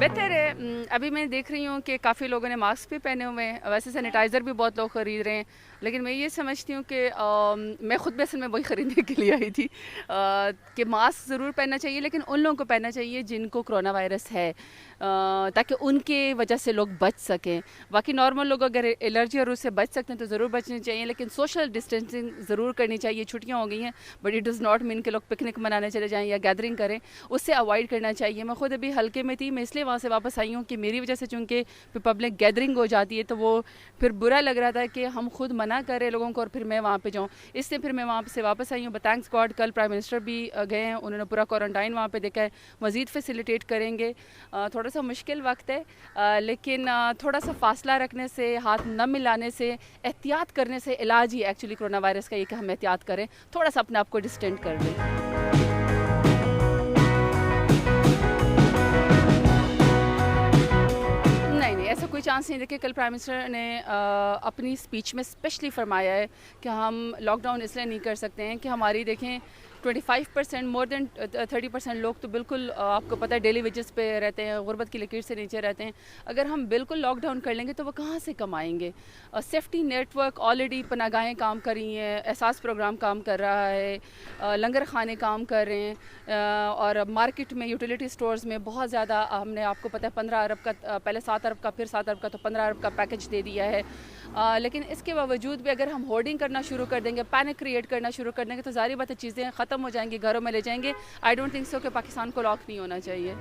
بہتر ہے۔ ابھی میں دیکھ رہی ہوں کہ کافی لوگوں نے ماسک بھی پہنے ہوئے ہیں، ویسے سینیٹائزر بھی بہت لوگ خرید رہے ہیں، لیکن میں یہ سمجھتی ہوں کہ میں خود بھی اصل میں وہی خریدنے کے لیے آئی تھی کہ ماسک ضرور پہننا چاہیے، لیکن ان لوگوں کو پہننا چاہیے جن کو کرونا وائرس ہے، تاکہ ان کے وجہ سے لوگ بچ سکیں۔ باقی نارمل لوگ اگر الرجی اور اس سے بچ سکتے ہیں تو ضرور بچنے چاہیے، لیکن سوشل ڈسٹینسنگ ضرور کرنی چاہیے۔ چھٹیاں ہو گئی ہیں، but it does not mean کہ لوگ پکنک منانے چلے جائیں یا گیدرنگ کریں، اس سے اوائڈ کرنا چاہیے۔ میں خود ابھی ہلکے میں تھی، میں اس لیے وہاں سے واپس آئی ہوں کہ میری وجہ سے چونکہ پبلک گیدرنگ ہو جاتی ہے تو وہ پھر برا لگ رہا تھا کہ ہم خود منع کریں لوگوں کو اور پھر میں وہاں پہ جاؤں، اس لیے پھر میں وہاں سے واپس آئی ہوں۔ بٹ تھینکس گاڈ کل پرائم منسٹر بھی گئے ہیں، انہوں نے پورا کوارنٹائن وہاں پہ دیکھا ہے، مزید فیسیلیٹیٹ کریں گے۔ تھوڑا سا مشکل وقت ہے، لیکن تھوڑا سا فاصلہ رکھنے سے، ہاتھ نہ ملانے سے، احتیاط کرنے سے علاج ہی ایکچولی کرونا وائرس کا یہ کہ ہم احتیاط کریں، تھوڑا سا اپنے آپ کو ڈسٹینٹ کر لیں۔ نہیں ایسا کوئی چانس نہیں۔ دیکھیں کل پرائم منسٹر نے اپنی اسپیچ میں اسپیشلی فرمایا ہے کہ ہم لاک ڈاؤن اس لیے نہیں کر سکتے ہیں کہ ہماری دیکھیں 25% مور دین 30% لوگ تو بالکل آپ کو پتہ ہے ڈیلی ویجز پہ رہتے ہیں، غربت کی لکیر سے نیچے رہتے ہیں۔ اگر ہم بالکل لاک ڈاؤن کر لیں گے تو وہ کہاں سے کمائیں گے؟ سیفٹی نیٹ ورک آلریڈی پناہ گاہیں کام کر رہی ہیں، احساس پروگرام کام کر رہا ہے، لنگر خانے کام کر رہے ہیں، اور مارکیٹ میں یوٹیلیٹی سٹورز میں بہت زیادہ ہم نے آپ کو پتہ ہے 15 ارب کا، پہلے 7 ارب کا، پھر 7 ارب کا، تو 15 ارب کا پیکج دے دیا ہے۔ لیکن اس کے باوجود بھی اگر ہم ہورڈنگ کرنا شروع کر دیں گے، پینک کریٹ کرنا شروع کر دیں گے تو ظاہر بات ہے چیزیں ختم ہو جائیں گی، گھروں میں لے جائیں گے۔ آئی ڈونٹ تھنک سو کہ پاکستان کو لاک نہیں ہونا چاہیے۔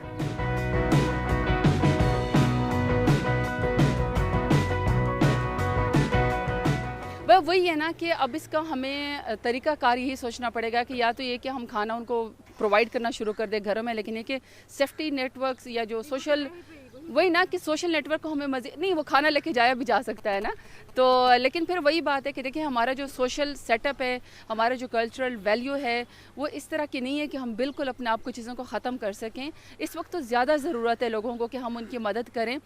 وہی ہے نا کہ اب اس کا ہمیں طریقہ کار یہی سوچنا پڑے گا کہ یا تو یہ کہ ہم کھانا ان کو پرووائڈ کرنا شروع کر دیں گھروں میں، لیکن یہ کہ سیفٹی نیٹ ورکس یا جو سوشل، وہی نا کہ سوشل نیٹ ورک کو ہمیں مزید نہیں، وہ کھانا لے کے جایا بھی جا سکتا ہے نا، تو لیکن پھر وہی بات ہے کہ دیکھیں ہمارا جو سوشل سیٹ اپ ہے، ہمارا جو کلچرل ویلیو ہے، وہ اس طرح کی نہیں ہے کہ ہم بالکل اپنے آپ کو چیزوں کو ختم کر سکیں۔ اس وقت تو زیادہ ضرورت ہے لوگوں کو کہ ہم ان کی مدد کریں،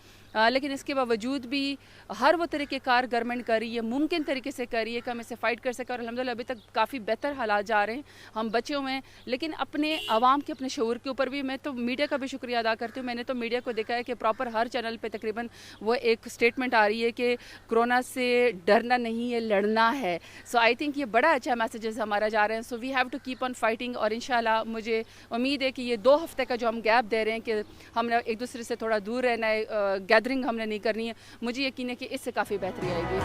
لیکن اس کے باوجود بھی ہر وہ طریقہ کار گورنمنٹ کر رہی ہے، ممکن طریقے سے کر رہی ہے کہ ہم اسے فائٹ کر سکیں، اور الحمدللہ ابھی تک کافی بہتر حالات جا رہے ہیں، ہم بچے ہوئے ہیں۔ لیکن اپنے عوام کے، اپنے شعور کے اوپر بھی میں تو میڈیا کا بھی شکریہ ادا کرتی ہوں۔ میں نے تو میڈیا کو دیکھا ہے کہ پراپر ہر چینل پہ تقریباً وہ ایک سٹیٹمنٹ آ رہی ہے کہ کرونا سے ڈرنا نہیں ہے، لڑنا ہے۔ سو آئی تھنک یہ بڑا اچھا میسیجز ہمارا جا رہے ہیں۔ So we have to keep on fighting, اور انشاءاللہ مجھے امید ہے کہ یہ 2 ہفتے کا جو ہم گیپ دے رہے ہیں کہ ہم نے ایک دوسرے سے تھوڑا دور رہنا ہے، گیدرنگ ہم نے نہیں کرنی ہے، مجھے یقین ہے کہ اس سے کافی بہتری آئے گی۔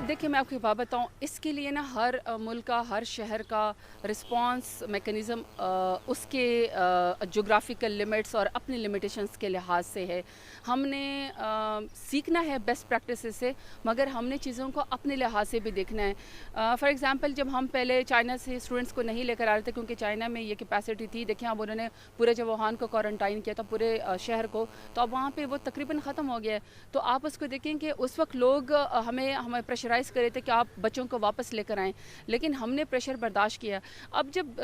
دیکھیں میں آپ کو بات بتاؤں، اس کے لیے نا ہر ملک کا، ہر شہر کا رسپانس میکنزم اس کے جغرافیکل لمٹس اور اپنی لمیٹیشنز کے لحاظ سے ہے۔ ہم نے سیکھنا ہے بیسٹ پریکٹسز سے، مگر ہم نے چیزوں کو اپنے لحاظ سے بھی دیکھنا ہے۔ فار ایگزامپل جب ہم پہلے چائنا سے اسٹوڈنٹس کو نہیں لے کر آ رہے تھے کیونکہ چائنا میں یہ کیپیسٹی تھی، دیکھیں اب انہوں نے پورے جب ووہان کو کوارنٹائن کیا تھا، پورے شہر کو، تو اب وہاں پہ وہ تقریباً ختم ہو گیا ہے۔ تو آپ اس کو دیکھیں کہ اس وقت لوگ ہمیں پریشرائز کر رہے تھے کہ آپ بچوں کو واپس لے کر آئیں، لیکن ہم نے پریشر برداشت کیا۔ اب جب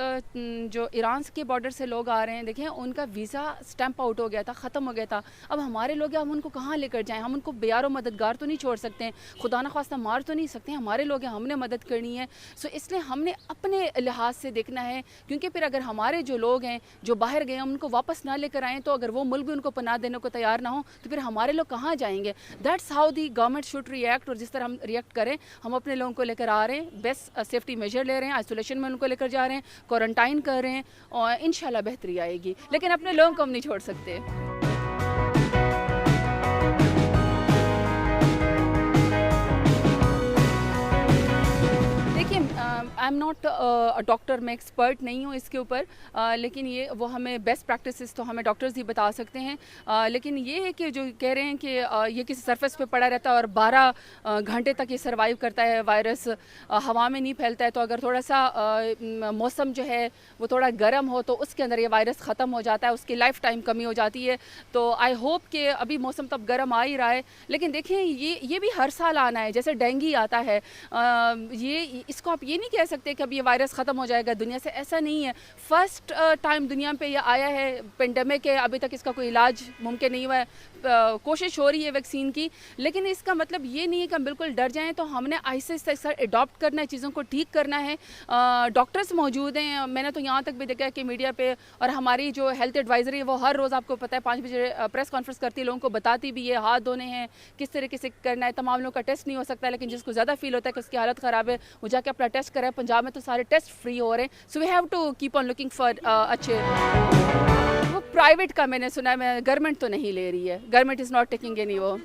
جو ایران کے بارڈر سے لوگ آ رہے ہیں، دیکھیں ان کا ویزا سٹیمپ آؤٹ ہو گیا تھا، ختم ہو گیا تھا۔ اب ہمارے لوگ ہیں، ہم ان کو کہاں لے کر جائیں؟ ہم ان کو بیار و مددگار تو نہیں چھوڑ سکتے ہیں، خدا نخواستہ مار تو نہیں سکتے ہیں، ہمارے لوگ ہیں، ہم نے مدد کرنی ہے۔ سو اس لیے ہم نے اپنے لحاظ سے دیکھنا ہے، کیونکہ پھر اگر ہمارے جو لوگ ہیں جو باہر گئے ہم ان کو واپس نہ لے کر آئیں تو اگر وہ ملک بھی ان کو پناہ دینے کو تیار نہ ہوں تو پھر ہمارے لوگ کہاں جائیں گے؟ That's how the government should react, اور جس طرح ہم ری ایکٹ کریں، ہم اپنے لوگوں کو لے کر آ رہے ہیں، بیسٹ سیفٹی میجر لے رہے ہیں، آئسولیشن میں ان کو لے کر جا رہے ہیں، کوارنٹائن کر رہے ہیں، اور انشاءاللہ بہتری آئے گی، لیکن اپنے لوگوں کو ہم نہیں چھوڑ سکتے۔ آئی ایم ناٹ ڈاکٹر، میں ایکسپرٹ نہیں ہوں اس کے اوپر، لیکن یہ وہ ہمیں بیسٹ پریکٹسز تو ہمیں ڈاکٹرز ہی بتا سکتے ہیں، لیکن یہ ہے کہ جو کہہ رہے ہیں کہ یہ کسی سرفیس پہ پڑا رہتا ہے اور 12 گھنٹے تک یہ سروائیو کرتا ہے وائرس، ہوا میں نہیں پھیلتا ہے، تو اگر تھوڑا سا موسم جو ہے وہ تھوڑا گرم ہو تو اس کے اندر یہ وائرس ختم ہو جاتا ہے، اس کی لائف ٹائم کمی ہو جاتی ہے۔ تو آئی ہوپ کہ ابھی موسم تب گرم آ ہی رہا ہے، لیکن دیکھیں یہ بھی ہر سال آنا ہے، جیسے ڈینگی آتا ہے، یہ اس کو آپ یہ نہیں کہہ سکتے سکتے کہ اب یہ وائرس ختم ہو جائے گا دنیا سے, ایسا نہیں ہے. فرسٹ ٹائم دنیا پہ یہ آیا ہے پینڈیمک ہے, ابھی تک اس کا کوئی علاج ممکن نہیں ہوا ہے, کوشش ہو رہی ہے ویکسین کی, لیکن اس کا مطلب یہ نہیں ہے کہ ہم بالکل ڈر جائیں. تو ہم نے آہستہ آہستہ اڈاپٹ کرنا ہے, چیزوں کو ٹھیک کرنا ہے. ڈاکٹرز موجود ہیں, میں نے تو یہاں تک بھی دیکھا کہ میڈیا پہ, اور ہماری جو ہیلتھ ایڈوائزری ہے وہ ہر روز آپ کو پتہ ہے 5 بجے پریس کانفرنس کرتی ہے, لوگوں کو بتاتی بھی ہے ہاتھ دھونے ہیں, کس طریقے سے کرنا ہے. تمام لوگوں کا ٹیسٹ نہیں ہو سکتا, لیکن جس کو زیادہ فیل ہوتا ہے کہ اس کی حالت خراب ہے وہ جا کے اپنا ٹیسٹ کرے. پنجاب میں تو سارے ٹیسٹ فری ہو رہے ہیں. So we have to keep on looking for اچھے. وہ پرائیویٹ کا میں نے سنا ہے, میں گورنمنٹ تو نہیں لے رہی ہے, government is not taking any وہ.